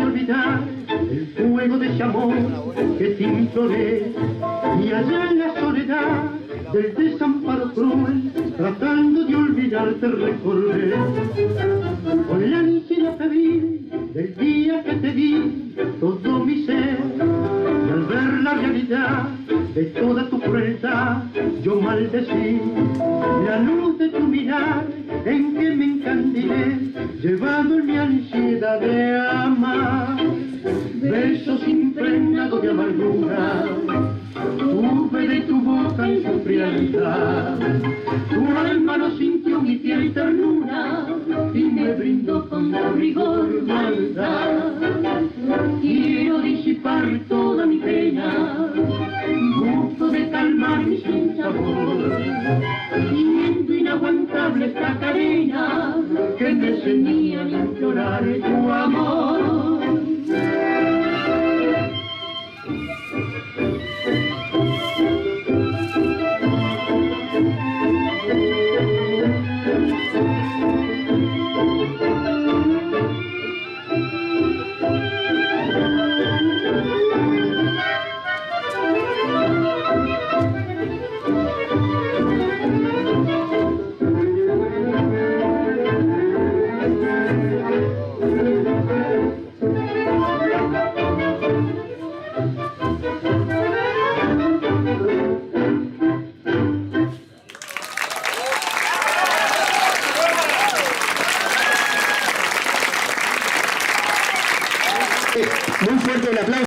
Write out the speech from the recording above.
olvidar el fuego de ese amor que te imploré. Y allá en la soledad del desamparo cruel, tratando de olvidarte recordé. Con la nítida febril del día que te di todo mi ser, y al ver la realidad de toda tu crueldad, yo maldecí la luz de tu mirar en que me encandilé, llevado en mi ansiedad de amar. Besos impregnados de amargura, tuve de tu boca en su frialdad. Tu alma no sintió mi fiel ternura y me brindó con rigor maldad. Quiero disipar toda mi pena, gusto de calmar mi sinsabor, siendo inaguantable esta cadena que me enseña a implorar tu amor. Muy fuerte el aplauso.